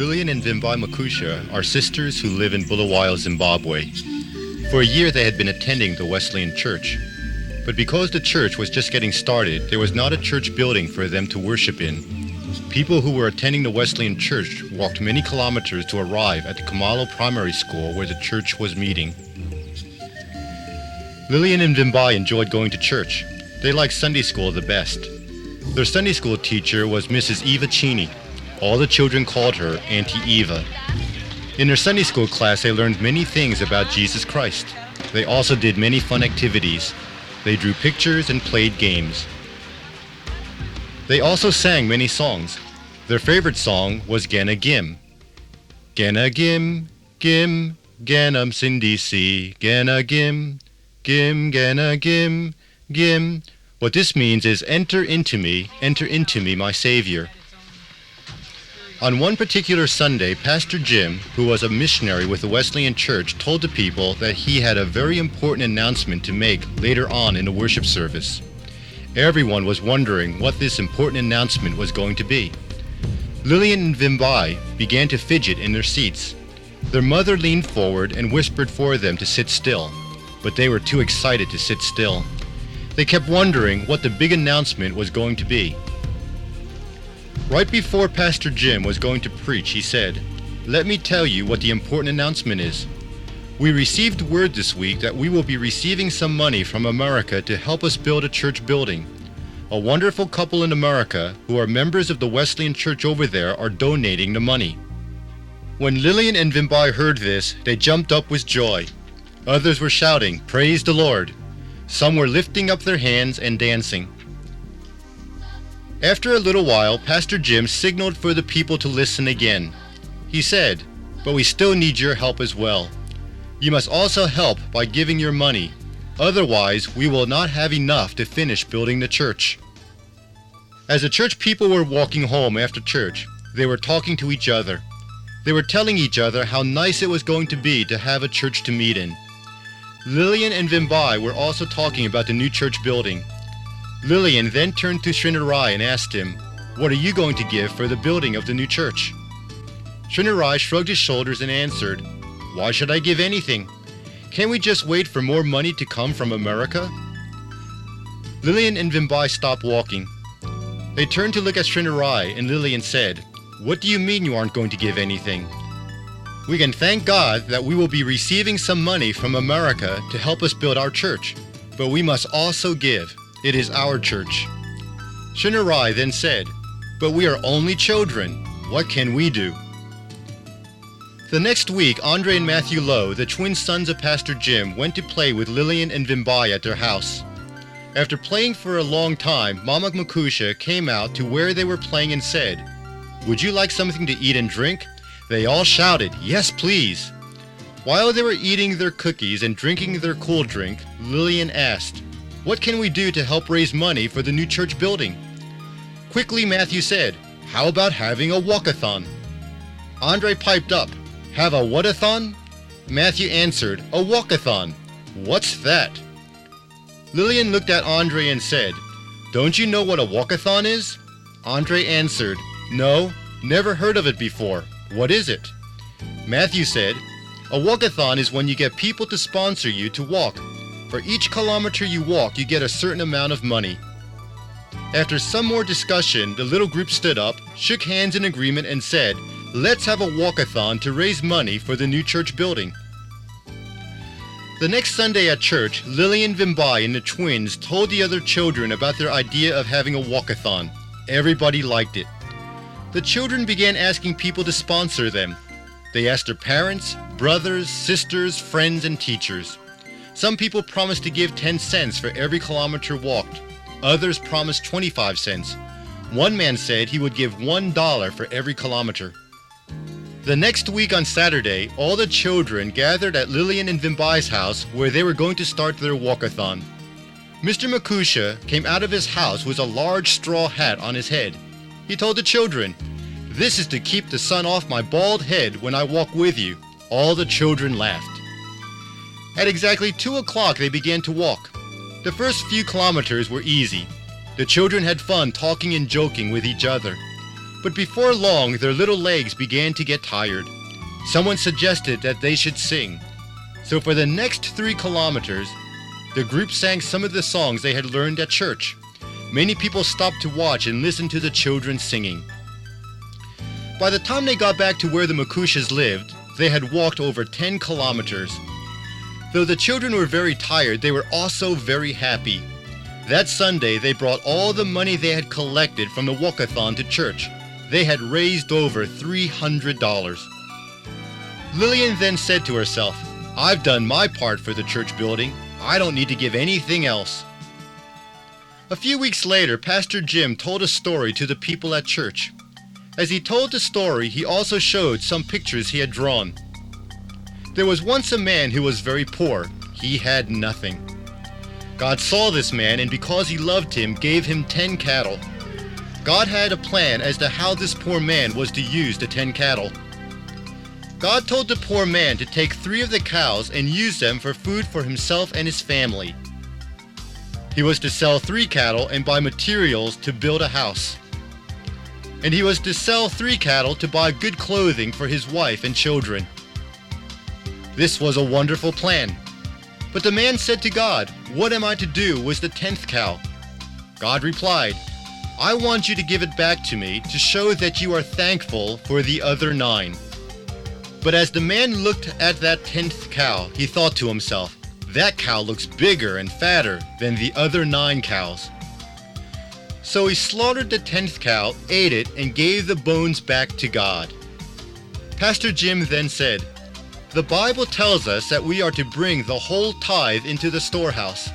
Lillian and Vimbai Makusha are sisters who live in Bulawayo, Zimbabwe. For a year they had been attending the Wesleyan Church. But because the church was just getting started, there was not a church building for them to worship in. People who were attending the Wesleyan Church walked many kilometers to arrive at the Kamalo Primary School where the church was meeting. Lillian and Vimbai enjoyed going to church. They liked Sunday school the best. Their Sunday school teacher was Mrs. Eva Cheney. All the children called her Auntie Eva. In their Sunday school class, they learned many things about Jesus Christ. They also did many fun activities. They drew pictures and played games. They also sang many songs. Their favorite song was Gana Gim. Gana Gim, Gim, Ganam Cindy C. Gana Gim, Gim, Gana Gim, Gim. What this means is enter into me, my Savior. On one particular Sunday, Pastor Jim, who was a missionary with the Wesleyan Church, told the people that he had a very important announcement to make later on in the worship service. Everyone was wondering what this important announcement was going to be. Lillian and Vimbai began to fidget in their seats. Their mother leaned forward and whispered for them to sit still, but they were too excited to sit still. They kept wondering what the big announcement was going to be. Right before Pastor Jim was going to preach, he said, "Let me tell you what the important announcement is. We received word this week that we will be receiving some money from America to help us build a church building. A wonderful couple in America who are members of the Wesleyan Church over there are donating the money." When Lillian and Vimbai heard this, they jumped up with joy. Others were shouting, "Praise the Lord." Some were lifting up their hands and dancing. After a little while, Pastor Jim signaled for the people to listen again. He said, "But we still need your help as well. You must also help by giving your money. Otherwise, we will not have enough to finish building the church." As the church people were walking home after church, they were talking to each other. They were telling each other how nice it was going to be to have a church to meet in. Lillian and Vimbai were also talking about the new church building. Lillian then turned to Srinarai and asked him, "What are you going to give for the building of the new church?" Srinarai shrugged his shoulders and answered, "Why should I give anything? Can't we just wait for more money to come from America?" Lillian and Vimbai stopped walking. They turned to look at Srinarai, and Lillian said, "What do you mean you aren't going to give anything? We can thank God that we will be receiving some money from America to help us build our church, but we must also give. It is our church." Srinarai then said, "But we are only children. What can we do?" The next week, Andre and Matthew Lowe, the twin sons of Pastor Jim, went to play with Lillian and Vimbai at their house. After playing for a long time, Mama Makusha came out to where they were playing and said, "Would you like something to eat and drink?" They all shouted, "Yes, please." While they were eating their cookies and drinking their cool drink, Lillian asked, "What can we do to help raise money for the new church building?" Quickly, Matthew said, "How about having a walkathon?" Andre piped up, "Have a what-a-thon?" Matthew answered, "A walkathon. What's that?" Lillian looked at Andre and said, "Don't you know what a walkathon is?" Andre answered, "No, never heard of it before. What is it?" Matthew said, "A walkathon is when you get people to sponsor you to walk. For each kilometer you walk, you get a certain amount of money." After some more discussion, the little group stood up, shook hands in agreement, and said, "Let's have a walkathon to raise money for the new church building." The next Sunday at church, Lillian, Vimbai, and the twins told the other children about their idea of having a walkathon. Everybody liked it. The children began asking people to sponsor them. They asked their parents, brothers, sisters, friends, and teachers. Some people promised to give 10 cents for every kilometer walked. Others promised 25 cents. One man said he would give $1 for every kilometer. The next week on Saturday, all the children gathered at Lillian and Vimbai's house where they were going to start their walkathon. Mr. Makusha came out of his house with a large straw hat on his head. He told the children, "This is to keep the sun off my bald head when I walk with you." All the children laughed. At exactly 2 o'clock they began to walk. The first few kilometers were easy. The children had fun talking and joking with each other. But before long, their little legs began to get tired. Someone suggested that they should sing. So for the next 3 kilometers, the group sang some of the songs they had learned at church. Many people stopped to watch and listen to the children singing. By the time they got back to where the Makushas lived, they had walked over 10 kilometers. Though the children were very tired, they were also very happy. That Sunday, they brought all the money they had collected from the walkathon to church. They had raised over $300. Lillian then said to herself, "I've done my part for the church building. I don't need to give anything else." A few weeks later, Pastor Jim told a story to the people at church. As he told the story, he also showed some pictures he had drawn. There was once a man who was very poor. He had nothing. God saw this man, and because he loved him, gave him 10 cattle. God had a plan as to how this poor man was to use the 10 cattle. God told the poor man to take 3 of the cows and use them for food for himself and his family. He was to sell 3 cattle and buy materials to build a house. And he was to sell 3 cattle to buy good clothing for his wife and children. This was a wonderful plan. But the man said to God, "What am I to do with the 10th cow?" God replied, "I want you to give it back to me to show that you are thankful for the other 9. But as the man looked at that 10th cow, he thought to himself, "That cow looks bigger and fatter than the other 9 cows." So he slaughtered the 10th cow, ate it, and gave the bones back to God. Pastor Jim then said, "The Bible tells us that we are to bring the whole tithe into the storehouse.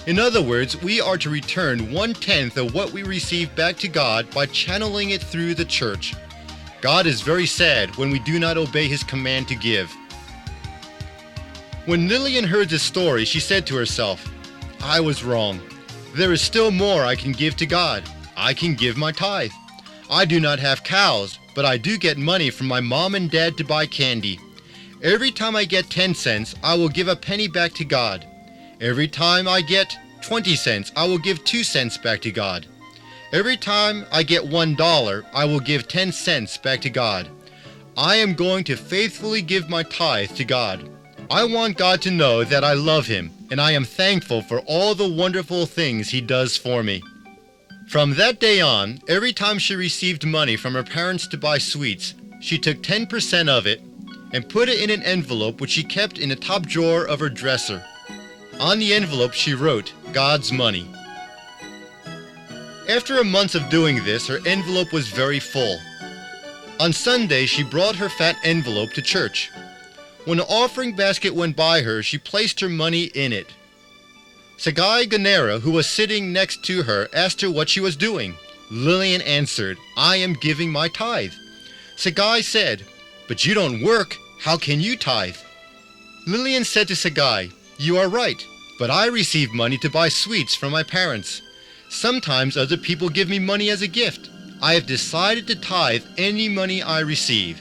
In other words, we are to return 1/10 of what we receive back to God by channeling it through the church. God is very sad when we do not obey his command to give." When Lillian heard this story, she said to herself, "I was wrong. There is still more I can give to God. I can give my tithe. I do not have cows, but I do get money from my mom and dad to buy candy. Every time I get 10 cents, I will give a penny back to God. Every time I get 20 cents, I will give 2 cents back to God. Every time I get $1, I will give 10 cents back to God. I am going to faithfully give my tithe to God. I want God to know that I love him, and I am thankful for all the wonderful things he does for me." From that day on, every time she received money from her parents to buy sweets, she took 10% of it and put it in an envelope which she kept in the top drawer of her dresser. On the envelope she wrote, "God's money." After a month of doing this, her envelope was very full. On Sunday, she brought her fat envelope to church. When the offering basket went by her, she placed her money in it. Sagai Ganera, who was sitting next to her, asked her what she was doing. Lillian answered, "I am giving my tithe." Sagai said, "But you don't work. How can you tithe?" Lillian said to Sagai, "You are right, but I receive money to buy sweets from my parents. Sometimes other people give me money as a gift. I have decided to tithe any money I receive.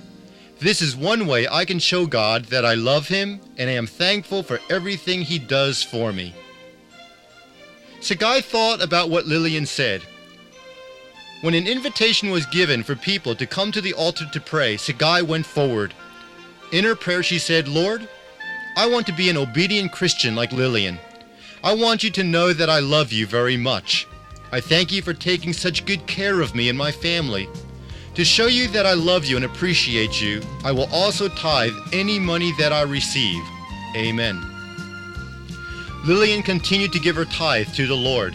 This is one way I can show God that I love him and I am thankful for everything he does for me." Sagai thought about what Lillian said. When an invitation was given for people to come to the altar to pray, Sagai went forward. In her prayer she said, "Lord, I want to be an obedient Christian like Lillian. I want you to know that I love you very much. I thank you for taking such good care of me and my family. To show you that I love you and appreciate you, I will also tithe any money that I receive. Amen." Lillian continued to give her tithe to the Lord.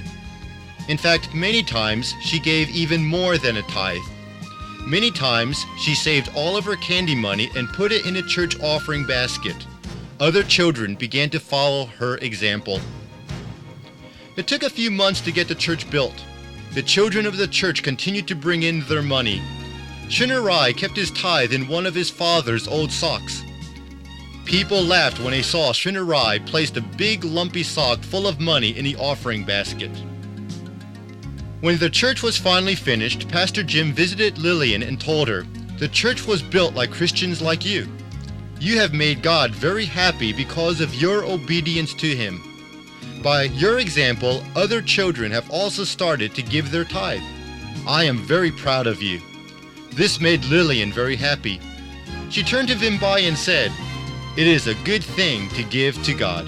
In fact, many times she gave even more than a tithe. Many times she saved all of her candy money and put it in a church offering basket. Other children began to follow her example. It took a few months to get the church built. The children of the church continued to bring in their money. Shinarai kept his tithe in one of his father's old socks. People laughed when they saw Shinarai place a big lumpy sock full of money in the offering basket. When the church was finally finished, Pastor Jim visited Lillian and told her, "The church was built like Christians like you. You have made God very happy because of your obedience to him. By your example, other children have also started to give their tithe. I am very proud of you. This made Lillian very happy. She turned to Vimbai and said, "It is a good thing to give to God."